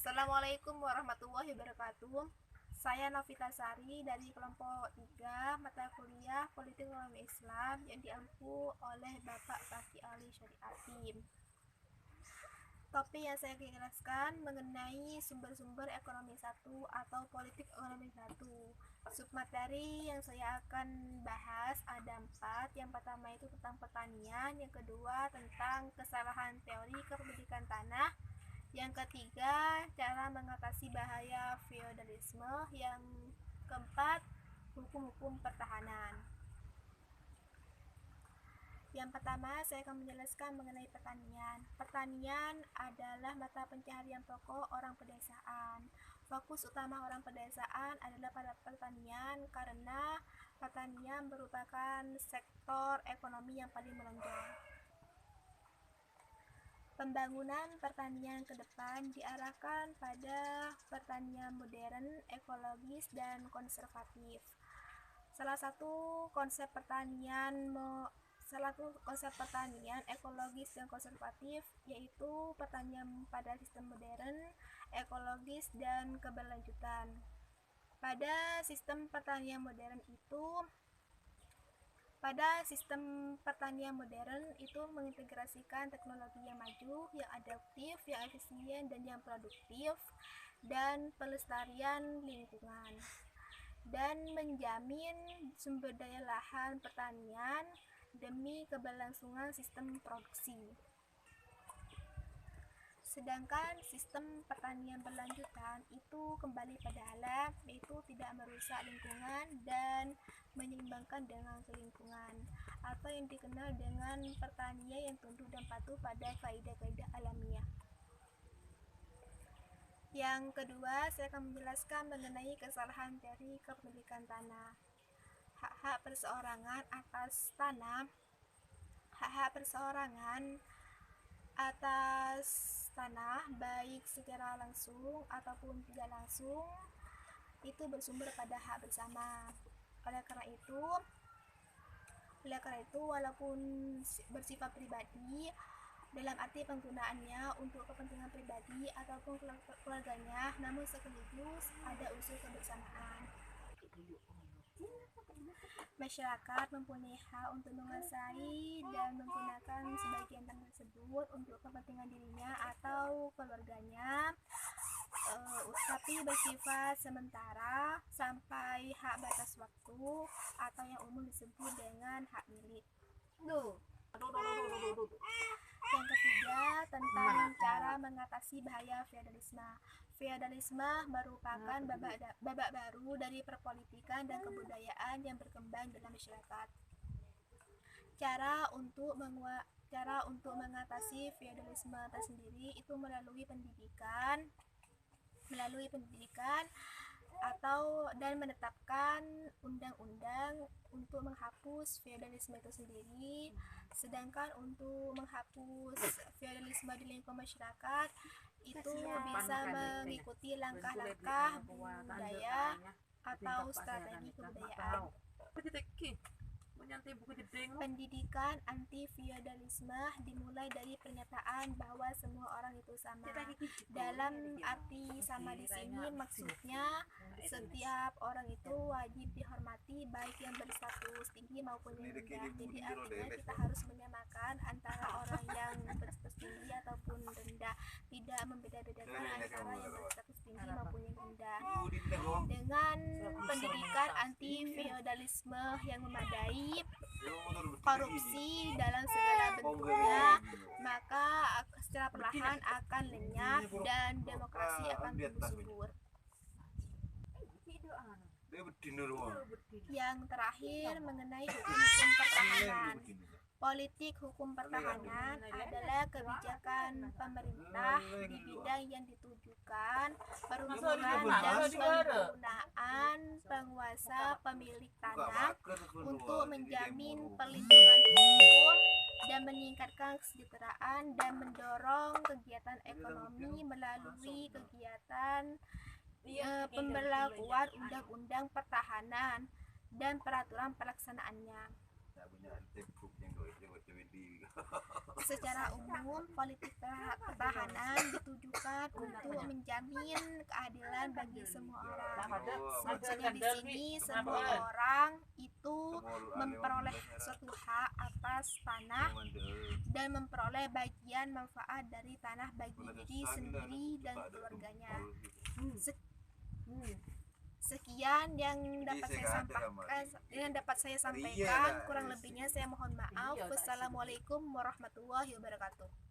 Assalamualaikum warahmatullahi wabarakatuh. Saya Novita Sari dari kelompok 3 mata kuliah Politik Ekonomi Islam yang diampu oleh Bapak Fakih Ali Syariatim. Topik yang saya jelaskan mengenai sumber-sumber ekonomi 1 atau politik ekonomi 1. Submateri yang saya akan bahas ada 4. Yang pertama itu tentang pertanian, yang kedua tentang kesalahan teori kepemilikan tanah, yang ketiga cara mengatasi bahaya feodalisme, yang keempat hukum-hukum pertahanan. Yang pertama, saya akan menjelaskan mengenai pertanian. Pertanian adalah mata pencaharian pokok orang pedesaan. Fokus utama orang pedesaan adalah pada pertanian karena pertanian merupakan sektor ekonomi yang paling menonjol. Pembangunan pertanian ke depan diarahkan pada pertanian modern, ekologis, dan konservatif. Salah satu konsep pertanian ekologis dan konservatif yaitu pertanian pada sistem modern, ekologis, dan keberlanjutan. Pada sistem pertanian modern itu mengintegrasikan teknologi yang maju, yang adaptif, yang efisien, dan yang produktif, dan pelestarian lingkungan, dan menjamin sumber daya lahan pertanian demi keberlangsungan sistem produksi. Sedangkan sistem pertanian berlanjutan itu kembali pada alam, yaitu tidak merusak lingkungan dan menyeimbangkan dengan lingkungan, atau yang dikenal dengan pertanian yang tunduk dan patuh pada kaidah-kaidah alamiah. Yang kedua, saya akan menjelaskan mengenai kesalahan teori kepemilikan tanah. Hak-hak perseorangan atas tanah, baik secara langsung ataupun tidak langsung, itu bersumber pada hak bersama. Oleh karena itu walaupun bersifat pribadi dalam arti penggunaannya untuk kepentingan pribadi ataupun keluarganya, namun sekaligus ada unsur kebersamaan. Masyarakat mempunyai hak untuk menguasai dan menggunakan sebagian tanah tersebut untuk kepentingan dirinya atau keluarganya, tapi bersifat sementara sampai hak batas waktu atau yang umum disebut dengan hak milik. Yang ketiga, tentang cara mengatasi bahaya feodalisme. Feodalisme merupakan babak baru dari perpolitikan dan kebudayaan yang berkembang dalam masyarakat. Cara untuk mengatasi feodalisme tersendiri itu melalui pendidikan dan menetapkan undang-undang untuk menghapus feodalisme itu sendiri. Sedangkan untuk menghapus feodalisme di lingkungan masyarakat itu bisa mengikuti langkah-langkah budaya atau strategi kebudayaan. Pendidikan anti feodalisme dimulai dari pernyataan bahwa semua orang itu sama. Dalam arti sama di sini maksudnya setiap orang itu wajib dihormati, baik yang berstatus tinggi maupun yang rendah. Jadi artinya kita harus menyamakan antara orang yang berstatus tinggi ataupun rendah, tidak membeda-bedakan antara yang berstatus tinggi maupun yang rendah. Dengan pendidikan anti feodalisme yang memadai, korupsi dalam segala bentuknya, maka secara perlahan akan lenyap dan demokrasi akan tumbuh subur. Yang terakhir, mengenai hukum pertahanan. Politik hukum pertahanan adalah kebijakan pemerintah di bidang yang ditujukan perlindungan dan penggunaan penguasa pemilik tanah untuk menjamin perlindungan hukum dan meningkatkan kesejahteraan dan mendorong kegiatan ekonomi melalui kegiatan pemberlakuan undang-undang pertahanan dan peraturan pelaksanaannya. Secara umum, politik pertahanan ditujukan untuk menjamin keadilan bagi semua orang. Maksudnya di sini semua orang itu memperoleh suatu hak atas tanah dan memperoleh bagian manfaat dari tanah bagi diri sendiri dan keluarganya. Sekian yang dapat saya sampaikan, kurang lebihnya saya mohon maaf. Wassalamualaikum warahmatullahi wabarakatuh.